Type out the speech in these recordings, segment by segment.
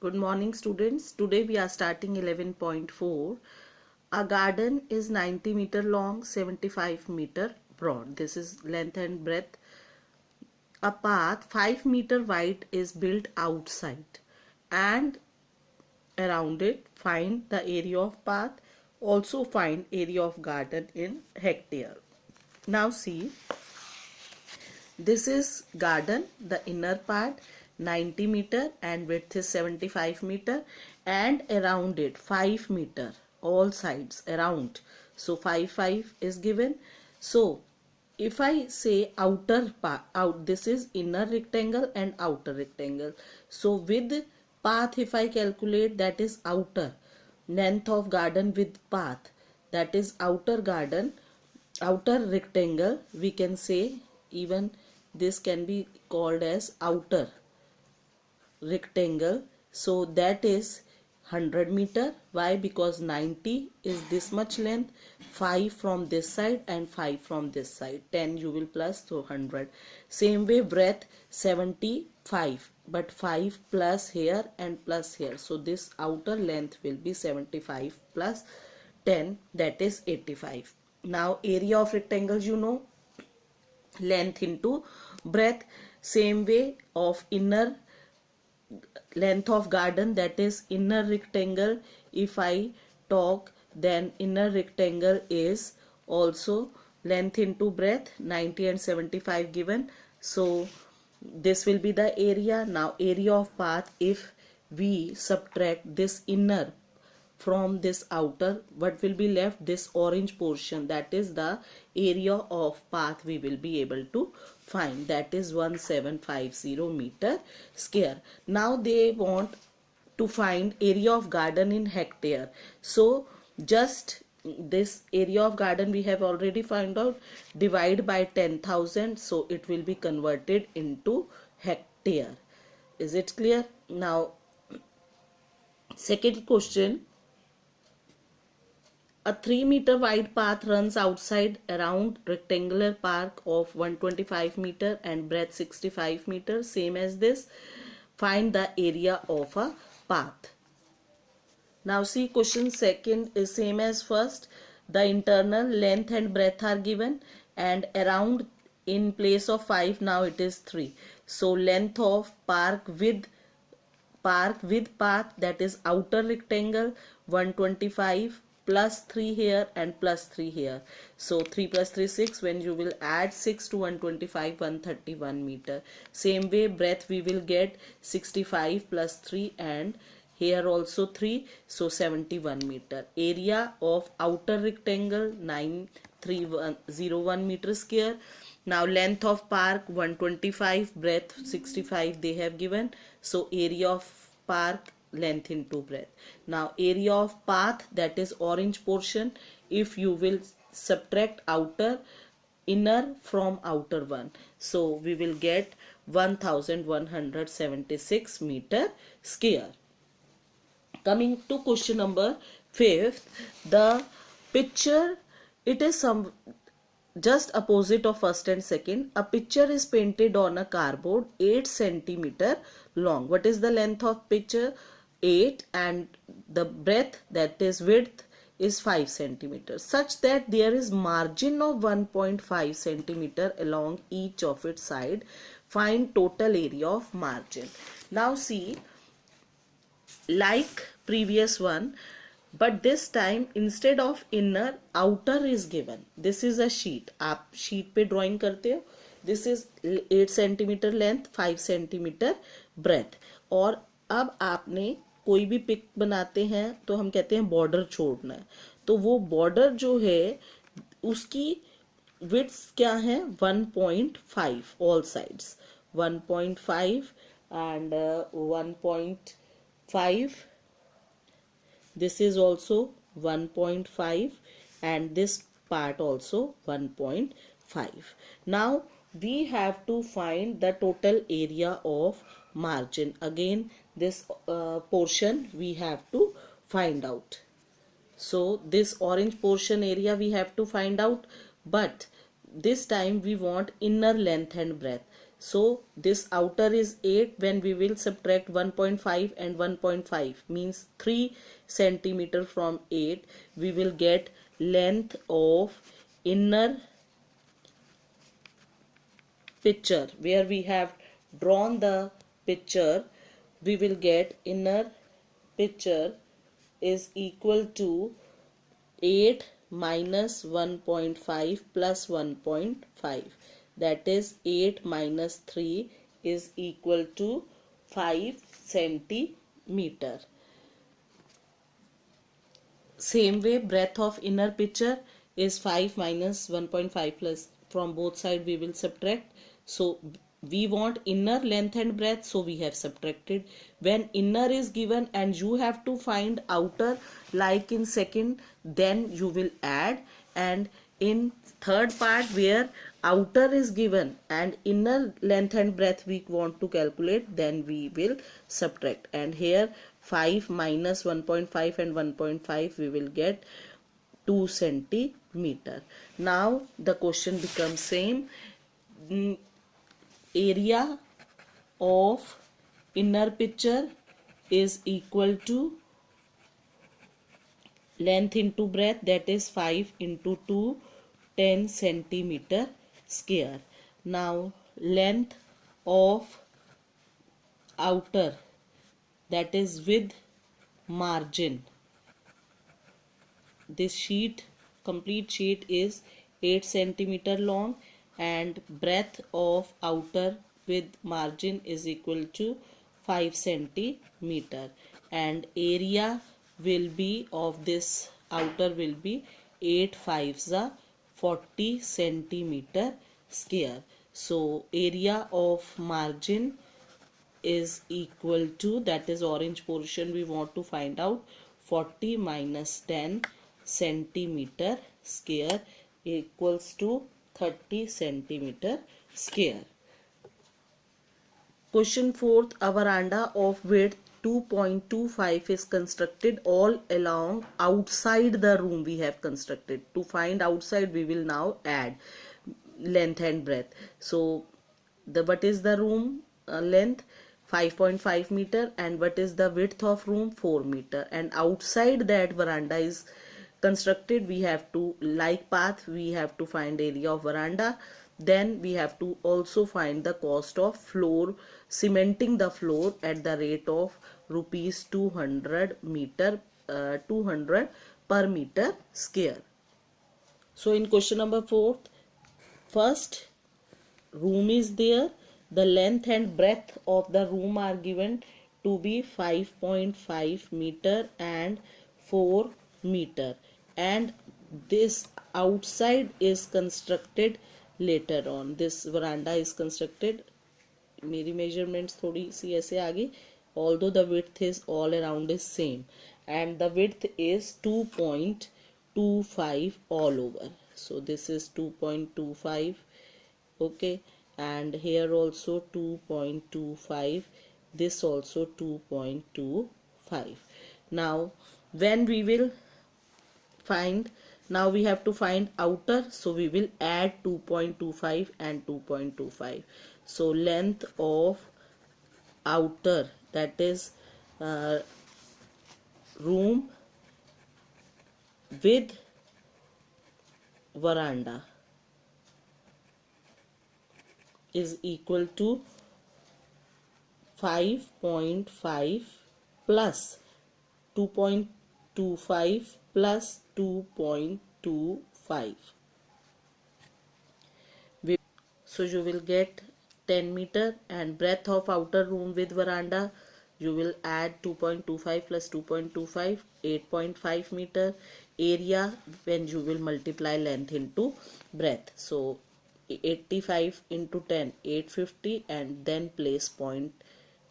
Good morning students. Today we are starting 11.4. A garden is 90 meter long, 75 meter broad. This is length and breadth. A path 5 meter wide is built outside and around it find the area of path. Also find area of garden in hectare. Now see, this is garden, the inner part 90 meter and width is 75 meter and around it 5 meter all sides around. So 5 is given. So if I say outer part, this is inner rectangle and outer rectangle. So with path, if I calculate, that is outer length of garden with path, that is outer garden, outer rectangle, we can say even this can be called as outer rectangle. So that is 100 meter. Why? Because 90 is this much length, 5 from this side and 5 from this side, 10 you will plus, so 100. Same way breadth 75, but 5 plus here and plus here, so this outer length will be 75 plus 10, that is 85. Now area of rectangles, you know, length into breadth. Same way of inner length of garden, that is inner rectangle. If I talk, then inner rectangle is also length into breadth, 90 and 75 given. So this will be the area. Now area of path, if we subtract this inner from this outer, what will be left? This orange portion, that is the area of path we will be able to find, that is 1750 meter square. Now they want to find area of garden in hectare. So just this area of garden we have already found out, divide by 10,000, so it will be converted into hectare. Is it clear? Now second question, a 3 meter wide path runs outside around rectangular park of 125 meter and breadth 65 meter, same as this. Find the area of a path. Now see, question second is same as first. The internal length and breadth are given and around in place of 5, now it is 3. So length of park with path, that is outer rectangle, 125 plus 3 here and plus 3 here. So 3 plus 3 6, when you will add 6 to 125, 131 meter. Same way breadth we will get 65 plus 3 and here also 3, so 71 meter. Area of outer rectangle 9301 meter square. Now length of park 125, breadth 65 they have given. So area of park length into breadth. Now area of path, that is orange portion, if you will subtract outer inner from outer one, so we will get 1176 meter square. Coming to question number 5th, the picture, it is some just opposite of first and second. A picture is painted on a cardboard 8 centimeter long. What is the length of picture? 8, and the breadth, that is width, is 5 centimeters, such that there is margin of 1.5 centimeter along each of its side. Find total area of margin. Now see, like previous one, but this time instead of inner, outer is given. This is a sheet, आप sheet पे drawing करते हो. This is 8 centimeter length, 5 centimeter breadth. और अब आपने कोई भी pick बनाते हैं तो हम कहते हैं बॉर्डर छोड़ना है, तो वो बॉर्डर जो है उसकी विड्थ क्या है? 1.5 all sides, 1.5 and 1.5. This is also 1.5 and this part also 1.5. Now we have to find the total area of margin. Again this portion we have to find out. So this orange portion area we have to find out, but this time we want inner length and breadth. So this outer is 8. When we will subtract 1.5 and 1.5 means 3 centimeter from 8, we will get length of inner picture. Where we have drawn the picture, we will get inner picture is equal to 8 minus 1.5 plus 1.5, that is 8 minus 3 is equal to 5 centimeter. Same way, breadth of inner picture is 5 minus 1.5 plus, from both sides we will subtract. So we want inner length and breadth, so we have subtracted. When inner is given and you have to find outer like in second, then you will add. And in third part where outer is given and inner length and breadth we want to calculate, then we will subtract. And here 5 minus 1.5 and 1.5, we will get 2 centimeter. Now the question becomes same. Area of inner picture is equal to length into breadth, that is 5 into 2, 10 centimeter square. Now length of outer, that is with margin, this sheet, complete sheet is 8 centimeter long, and breadth of outer with margin is equal to 5 centimeter, and area will be of this outer will be 8 5s are 40 centimeter square. So area of margin is equal to, that is orange portion we want to find out, 40 minus 10 centimeter square equals to 30 centimeter square. Question 4th, a veranda of width 2.25 is constructed all along outside the room we have constructed. To find outside, we will now add length and breadth. So what is the room length? 5.5 meter. And what is the width of room? 4 meter. And outside that veranda is constructed, we have to, like path, we have to find area of veranda. Then we have to also find the cost of floor, cementing the floor at the rate of rupees 200 per meter square. So in question number 4, first room is there. The length and breadth of the room are given to be 5.5 meter and 4 meter, and this outside is constructed later on. This veranda is constructed, मेरी measurements थोड़ी सी ऐसे आगे, although the width is all around is same, and the width is 2.25 all over. So this is 2.25, okay, and here also 2.25, this also 2.25. Now when we will find, now we have to find outer, so we will add 2.25 and 2.25. So length of outer, that is room with veranda, is equal to 5.5 plus 2.25 plus 2.25. So you will get 10 meter, and breadth of outer room with veranda, you will add 2.25 plus 2.25, 8.5 meter. Area, when you will multiply length into breadth, so 85 into 10, 850, and then place point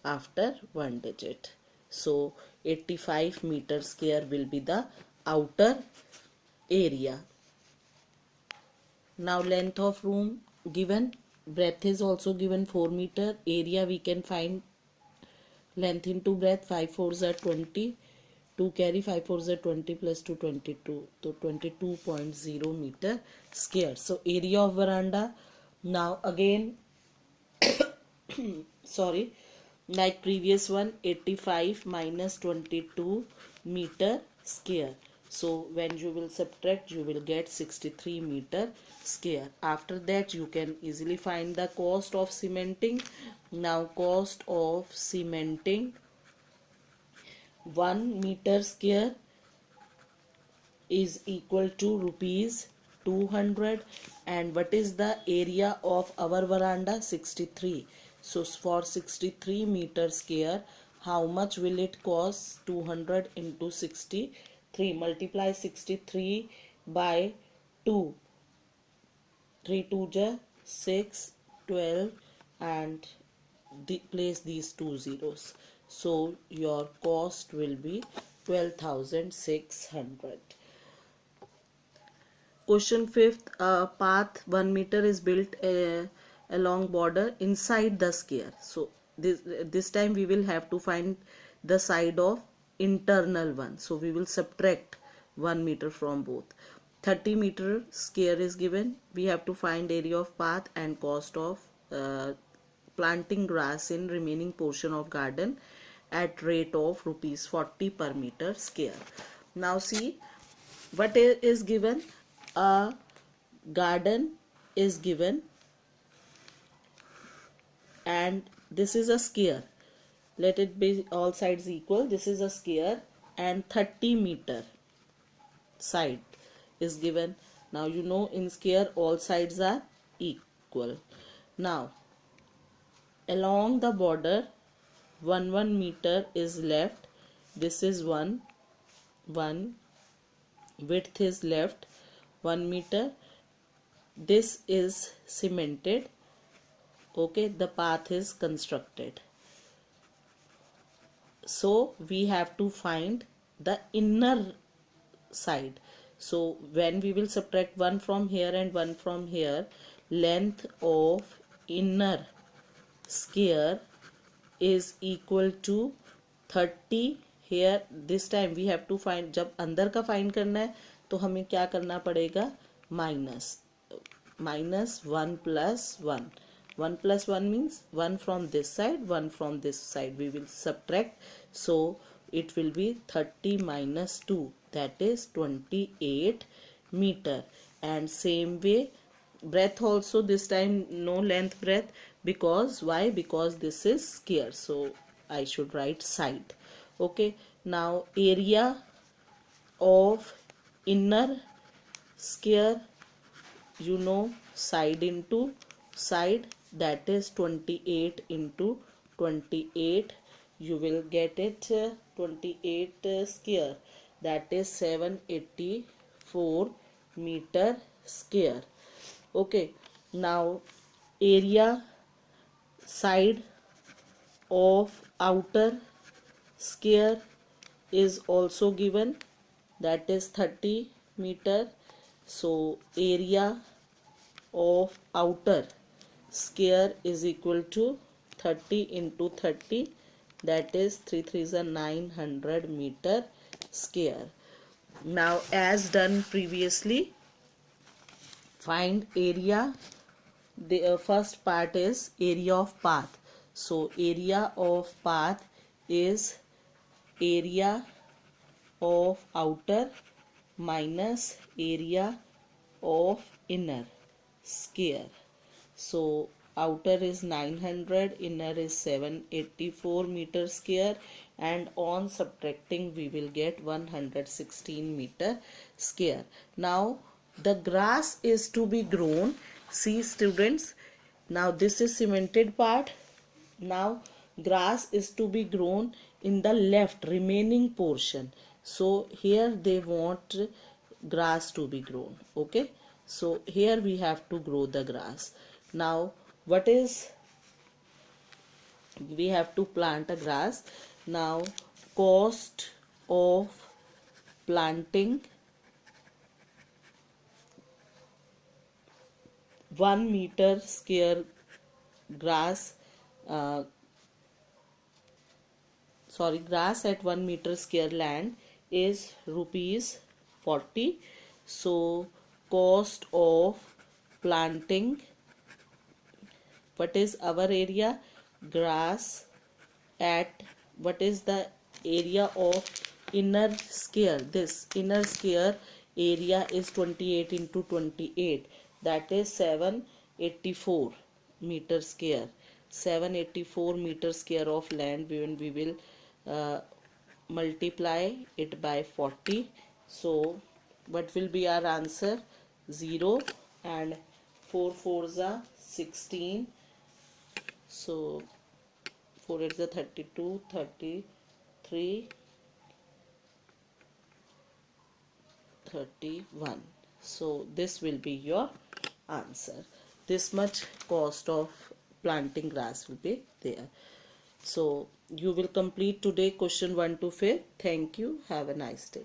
after one digit. So 85 meter square will be the outer area. Now length of room given, breadth is also given 4 meter, area we can find length into breadth, 5 4s are 20, 2 carry 5 4s are 20 plus 2 22, so 22.0 meter square. So area of veranda. Now again sorry, like previous one, 85 minus 22 meter square. So when you will subtract, you will get 63 meter square. After that, you can easily find the cost of cementing. Now cost of cementing 1 meter square is equal to rupees 200. And what is the area of our veranda? 63. So for 63 meter square, how much will it cost? 200 into 63. Multiply 63 by 2. 3 2 ja 6, 12, and place these two zeros. So your cost will be 12,600. Question 5th, a path 1 meter is built along border inside the square. So this time we will have to find the side of internal one. So we will subtract 1 meter from both. 30 meter square is given. We have to find area of path and cost of planting grass in remaining portion of garden at rate of rupees 40 per meter square. Now see what is given. A garden is given and this is a square. Let it be all sides equal. This is a square and 30 meter side is given. Now you know in square all sides are equal. Now along the border 1 meter is left. This is 1 width is left 1 meter. This is cemented. Okay, the path is constructed. So we have to find the inner side. So when we will subtract 1 from here and 1 from here, length of inner square is equal to 30. Here this time we have to find, जब अंदर का find करना है तो हमें क्या करना पड़ेगा? Minus 1 plus 1. 1 plus 1 means 1 from this side, 1 from this side. We will subtract. So it will be 30 minus 2. That is 28 meter. And same way breadth also, this time no length breadth. Because why? Because this is square. So I should write side. Okay. Now area of inner square, you know, side into side, that is 28 into 28. You will get it 28 square, that is 784 meter square. Okay. Now area side of outer square is also given, that is 30 meter. So area of outer square is equal to 30 into 30, that is 3 3s are 900 meter square. Now as done previously, find area. The first part is area of path. So area of path is area of outer minus area of inner square. So outer is 900, inner is 784 meter square, and on subtracting we will get 116 meter square. Now the grass is to be grown. See students, now this is cemented part. Now grass is to be grown in the left remaining portion. So here they want grass to be grown. Okay, so here we have to grow the grass. Now what is, we have to plant a grass. Now cost of planting 1 meter square grass, grass at 1 meter square land is rupees 40. So cost of planting, what is our area? grass at, what is the area of inner square? This inner square area is 28 into 28, that is 784 meter square. 784 meter square of land, when we will multiply it by 40. So what will be our answer? 0 and 4 fours are 16. So 4 is the 32, 33, 31. So this will be your answer. This much cost of planting grass will be there. So you will complete today question 1 to 5. Thank you. Have a nice day.